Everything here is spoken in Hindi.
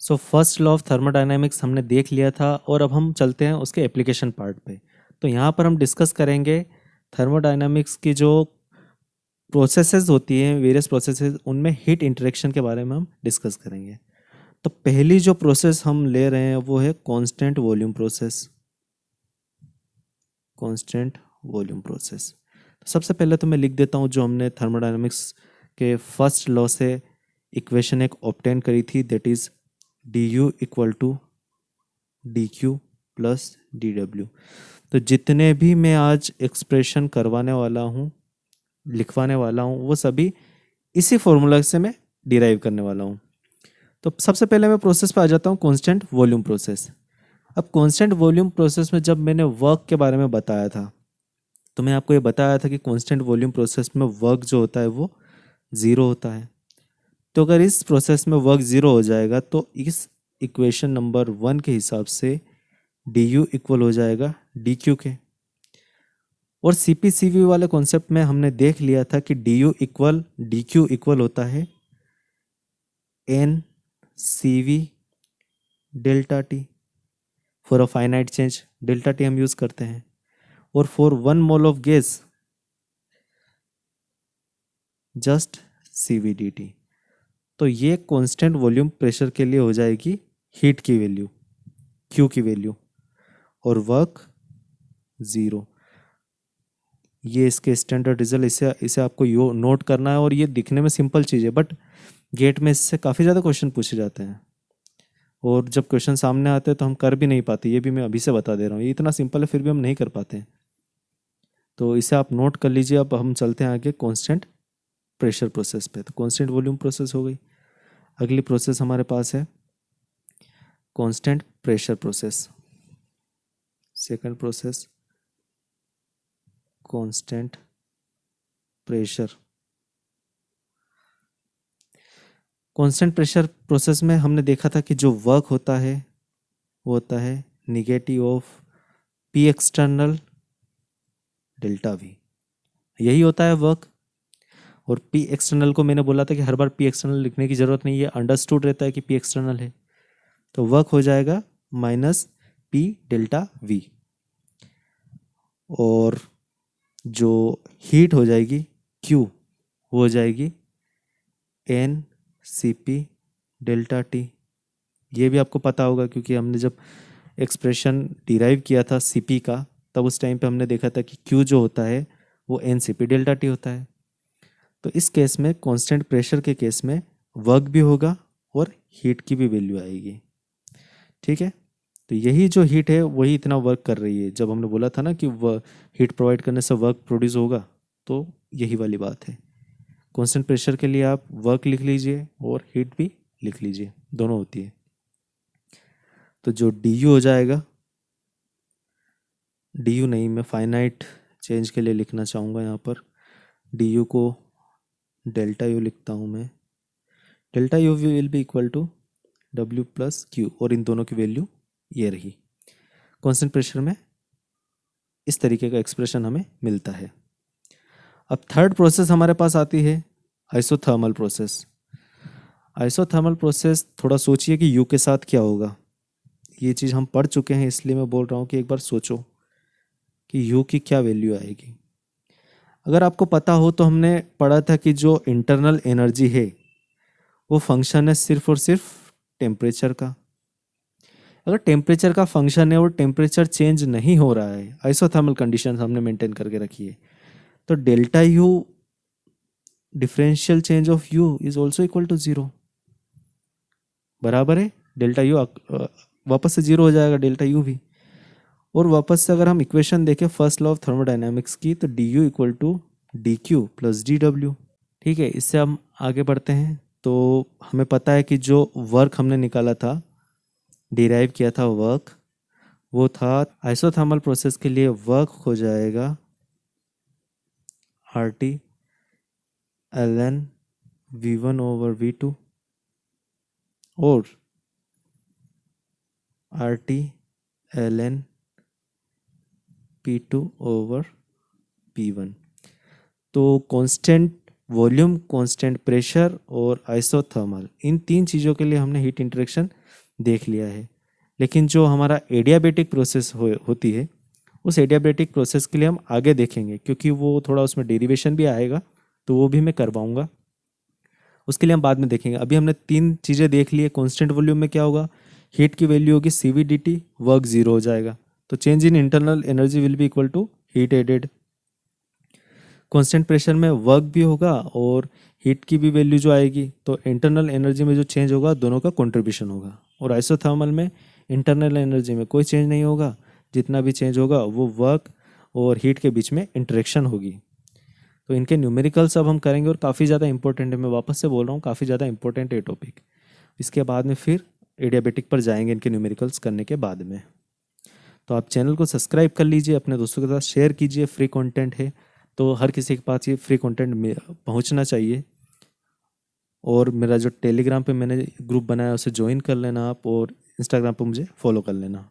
So first law of thermodynamics हमने देख लिया था और अब हम चलते हैं उसके एप्लीकेशन पार्ट पे। तो यहाँ पर हम डिस्कस करेंगे थर्मोडायनामिक्स की जो प्रोसेसेस होती हैं, वेरियस प्रोसेसेस, उनमें हीट इंटरेक्शन के बारे में हम डिस्कस करेंगे। तो पहली जो प्रोसेस हम ले रहे हैं वो है constant volume process. Constant volume process, तो सबसे पहले तो मैं लिख देता हूँ जो हमने थर्मोडायनामिक्स के फर्स्ट लॉ से इक्वेशन एक ऑब्टेन करी थी, that is D U equal to D Q plus D W. तो जितने भी मैं आज एक्सप्रेशन करवाने वाला हूँ, लिखवाने वाला हूँ, वो सभी इसी फॉर्मूला से मैं डिराइव करने वाला हूँ। तो सबसे पहले मैं प्रोसेस पे आ जाता हूँ, कांस्टेंट वॉल्यूम प्रोसेस। अब कांस्टेंट वॉल्यूम प्रोसेस में जब मैंने वर्क के बारे में बताया था, तो मैं आपको ये बताया था कि कांस्टेंट वॉल्यूम प्रोसेस में वर्क जो होता है वो ज़ीरो होता है। तो अगर इस प्रोसेस में वर्क ज़ीरो हो जाएगा तो इस इक्वेशन नंबर 1 के हिसाब से डी यू इक्वल हो जाएगा डी क्यू के। और सी पी सी वी वाले कॉन्सेप्ट में हमने देख लिया था कि D U equal D Q equal होता है N C V delta T. For a finite change delta T हम यूज़ करते हैं, और for 1 mole of gas just C V D T. तो ये कांस्टेंट वॉल्यूम प्रेशर के लिए हो जाएगी हीट की वैल्यू, क्यू की वैल्यू, और वर्क ज़ीरो। ये इसके स्टैंडर्ड रिजल्ट, इसे इसे आपको यो नोट करना है। और ये दिखने में सिंपल चीज़ है, बट गेट में इससे काफ़ी ज़्यादा क्वेश्चन पूछे जाते हैं, और जब क्वेश्चन सामने आते हैं तो हम कर भी नहीं पाते। ये भी मैं अभी से बता दे रहा हूँ, ये इतना सिंपल है फिर भी हम नहीं कर पाते हैं। तो इसे आप नोट कर लीजिए। अब हम चलते हैं आगे कांस्टेंट प्रेशर प्रोसेस पे। तो कांस्टेंट वॉल्यूम प्रोसेस हो गई। अगली प्रोसेस हमारे पास है constant pressure process. Second process constant pressure. Constant pressure process में हमने देखा था कि जो वर्क होता है वो होता है negative of P external delta we, यही होता है वर्क। और पी एक्सटर्नल को मैंने बोला था कि हर बार पी एक्सटर्नल लिखने की ज़रूरत नहीं है, अंडरस्टूड रहता है कि पी एक्सटर्नल है। तो वर्क हो जाएगा माइनस पी डेल्टा वी, और जो हीट हो जाएगी क्यू वो हो जाएगी N C P delta T. ये भी आपको पता होगा क्योंकि हमने जब एक्सप्रेशन डिराइव किया था सी पी का, तब उस टाइम पे हमने देखा था कि क्यू जो होता है वो N C P delta T होता है। तो इस केस में कांस्टेंट प्रेशर के केस में वर्क भी होगा और हीट की भी वैल्यू आएगी। ठीक है, तो यही जो हीट है वही इतना वर्क कर रही है। जब हमने बोला था ना कि वह हीट प्रोवाइड करने से वर्क प्रोड्यूस होगा, तो यही वाली बात है। कांस्टेंट प्रेशर के लिए आप वर्क लिख लीजिए और हीट भी लिख लीजिए, दोनों होती है। तो जो डी यू हो जाएगा, डी यू नहीं, मैं फाइनाइट चेंज के लिए लिखना चाहूँगा यहाँ पर। डी यू को डेल्टा यू लिखता हूँ मैं। Delta U will be equal to W plus Q, और इन दोनों की वैल्यू ये रही। कांस्टेंट प्रेशर में इस तरीके का एक्सप्रेशन हमें मिलता है। अब थर्ड प्रोसेस हमारे पास आती है आइसोथर्मल प्रोसेस। आइसोथर्मल प्रोसेस, थोड़ा सोचिए कि यू के साथ क्या होगा। ये चीज़ हम पढ़ चुके हैं, इसलिए मैं बोल रहा हूँ कि एक बार सोचो कि यू की क्या वैल्यू आएगी। अगर आपको पता हो तो हमने पढ़ा था कि जो इंटरनल एनर्जी है वो फंक्शन है सिर्फ और सिर्फ टेम्परेचर का। अगर टेम्परेचर का फंक्शन है और टेम्परेचर चेंज नहीं हो रहा है, आइसोथर्मल कंडीशन हमने मेंटेन करके रखी है, तो delta U differential change of U is also equal to zero. बराबर है, डेल्टा यू वापस से ज़ीरो हो जाएगा, डेल्टा यू भी। और वापस से अगर हम इक्वेशन देखें फर्स्ट लॉ ऑफ थर्मोडायनामिक्स की, तो D U equal to D Q plus D W. ठीक है, इससे हम आगे बढ़ते हैं। तो हमें पता है कि जो वर्क हमने निकाला था, डिराइव किया था वर्क, वो था आइसोथर्मल प्रोसेस के लिए वर्क हो जाएगा R T L N V one over V two, और R T L N P two over P one. तो कांस्टेंट वॉल्यूम, कांस्टेंट प्रेशर और आइसोथर्मल, इन तीन चीज़ों के लिए हमने हीट इंटरेक्शन देख लिया है। लेकिन जो हमारा एडियाबेटिक प्रोसेस होती है, उस एडियाबेटिक प्रोसेस के लिए हम आगे देखेंगे, क्योंकि वो थोड़ा उसमें डेरिवेशन भी आएगा, तो वो भी मैं करवाऊँगा। उसके लिए हम बाद में देखेंगे। अभी हमने 3 चीज़ें देख ली है। कांस्टेंट वॉल्यूम में क्या होगा, हीट की वैल्यू होगी CVDT, वर्क जीरो हो जाएगा, तो change in internal energy will be equal to heat added. Constant pressure में वर्क भी होगा और हीट की भी वैल्यू जो आएगी, तो इंटरनल एनर्जी में जो चेंज होगा दोनों का कंट्रीब्यूशन होगा। और आइसोथर्मल में इंटरनल एनर्जी में कोई चेंज नहीं होगा, जितना भी चेंज होगा वो वर्क और हीट के बीच में इंटरेक्शन होगी। तो इनके न्यूमेरिकल्स अब हम करेंगे और काफ़ी ज़्यादा इंपॉर्टेंट है। मैं वापस से बोल रहा हूँ, काफ़ी ज़्यादा इंपॉर्टेंट है टॉपिक। इसके बाद में फिर एडियाबेटिक पर जाएंगे इनके न्यूमेरिकल्स करने के बाद में। तो आप चैनल को सब्सक्राइब कर लीजिए, अपने दोस्तों के साथ शेयर कीजिए। फ्री कंटेंट है, तो हर किसी के पास ये फ्री कंटेंट पहुंचना चाहिए। और मेरा जो टेलीग्राम पे मैंने ग्रुप बनाया उसे ज्वाइन कर लेना आप, और इंस्टाग्राम पे मुझे फॉलो कर लेना।